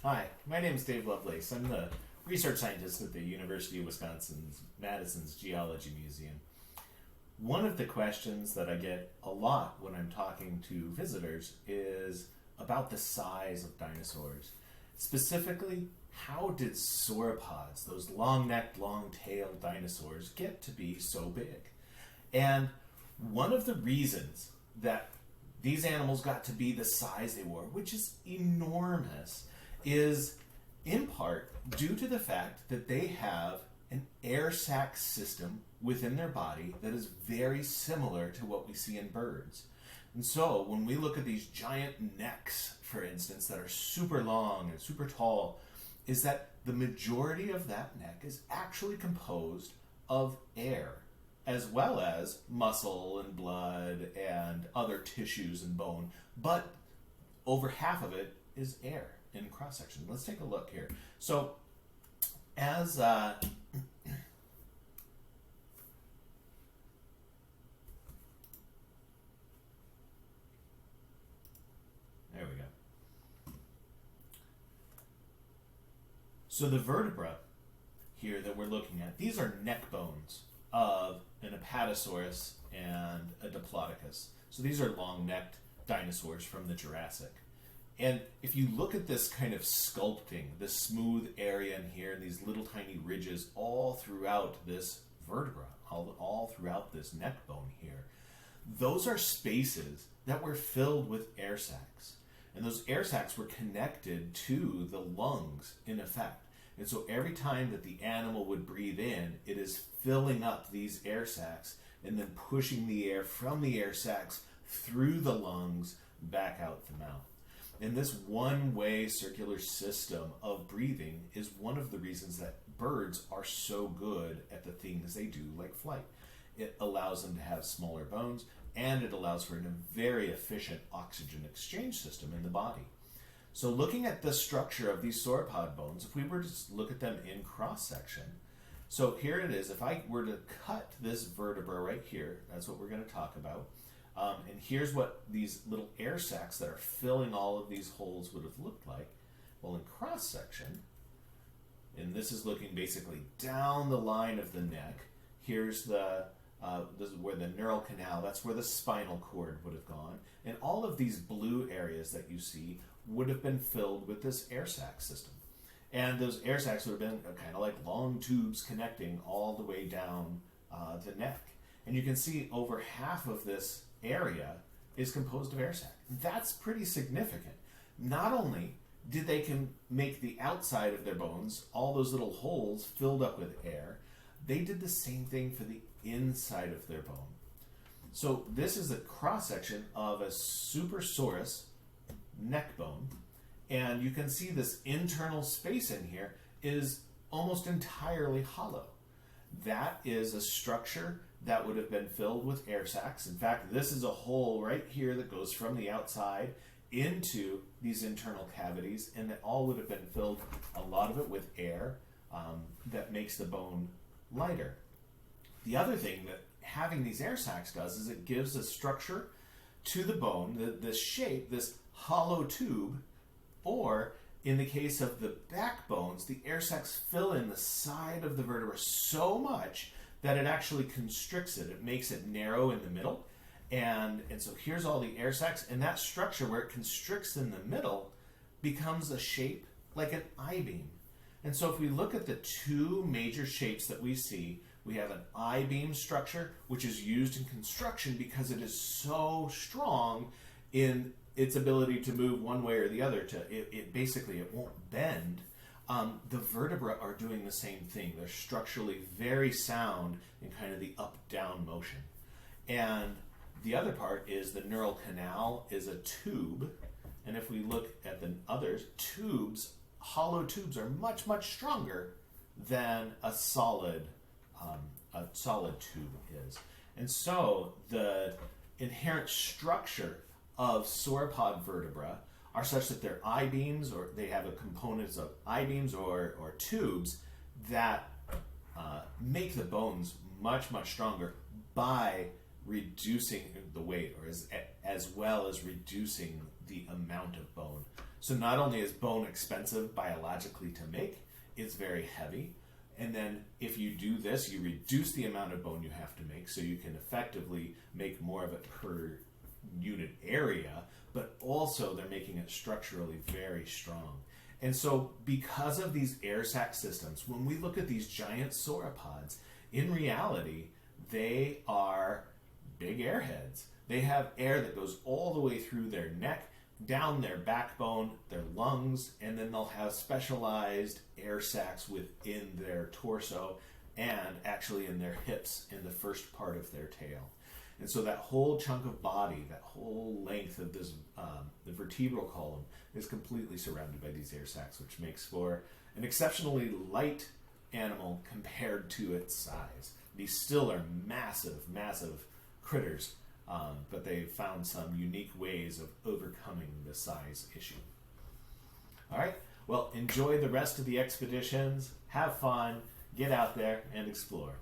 Hi, my name is Dave Lovelace. I'm the research scientist at the University of Wisconsin-Madison's Geology Museum. One of the questions that I get a lot when I'm talking to visitors is about the size of dinosaurs. Specifically, how did sauropods, those long-necked, long-tailed dinosaurs, get to be so big? And one of the reasons that these animals got to be the size they were, which is enormous, is in part due to the fact that they have an air sac system within their body that is very similar to what we see in birds. And so when we look at these giant necks, for instance, that are super long and super tall, is that the majority of that neck is actually composed of air, as well as muscle and blood and other tissues and bone, but over half of it is air in cross-section. Let's take a look here. So as there we go. So the vertebra here that we're looking at, these are neck bones of an apatosaurus and a diplodocus. So these are long-necked dinosaurs from the Jurassic. And if you look at this kind of sculpting, this smooth area in here, and these little tiny ridges all throughout this vertebra, all throughout this neck bone here, those are spaces that were filled with air sacs. And those air sacs were connected to the lungs, in effect. And so every time that the animal would breathe in, it is filling up these air sacs and then pushing the air from the air sacs through the lungs back out the mouth. And this one-way circular system of breathing is one of the reasons that birds are so good at the things they do, like flight. It allows them to have smaller bones, and it allows for a very efficient oxygen exchange system in the body. So looking at the structure of these sauropod bones, if we were to look at them in cross-section, so here it is. If I were to cut this vertebra right here, that's what we're going to talk about. And here's what these little air sacs that are filling all of these holes would have looked like. Well, in cross-section, and this is looking basically down the line of the neck, here's this is where the neural canal, that's where the spinal cord would have gone. And all of these blue areas that you see would have been filled with this air sac system. And those air sacs would have been kind of like long tubes connecting all the way down the neck. And you can see over half of this area is composed of air sac. That's pretty significant. Not only did they can make the outside of their bones, all those little holes filled up with air, they did the same thing for the inside of their bone. So this is a cross-section of a Supersaurus neck bone, and you can see this internal space in here is almost entirely hollow. That is a structure that would have been filled with air sacs. In fact, this is a hole right here that goes from the outside into these internal cavities, and it all would have been filled, a lot of it with air that makes the bone lighter. The other thing that having these air sacs does is it gives a structure to the bone, this shape, this hollow tube, or in the case of the backbones, the air sacs fill in the side of the vertebra so much that it actually constricts it. It makes it narrow in the middle. And so here's all the air sacs, and that structure where it constricts in the middle becomes a shape like an I-beam. And so if we look at the two major shapes that we see, we have an I-beam structure, which is used in construction because it is so strong in its ability to move one way or the other. Basically, it won't bend. The vertebrae are doing the same thing. They're structurally very sound in kind of the up-down motion. And the other part is the neural canal is a tube. And if we look at the others, hollow tubes are much, much stronger than a solid tube is. And so the inherent structure of sauropod vertebra are such that they're I-beams, or they have a components of I-beams or tubes that make the bones much, much stronger by reducing the weight, or as well as reducing the amount of bone. So not only is bone expensive biologically to make, it's very heavy. And then if you do this, you reduce the amount of bone you have to make, so you can effectively make more of it per unit area, but also they're making it structurally very strong. And so because of these air sac systems, when we look at these giant sauropods, in reality, they are big airheads. They have air that goes all the way through their neck, down their backbone, their lungs, and then they'll have specialized air sacs within their torso and actually in their hips in the first part of their tail. And so that whole chunk of body, that whole length of this, the vertebral column, is completely surrounded by these air sacs, which makes for an exceptionally light animal compared to its size. These still are massive, massive critters, but they've found some unique ways of overcoming the size issue. All right, well, enjoy the rest of the expeditions, have fun, get out there and explore.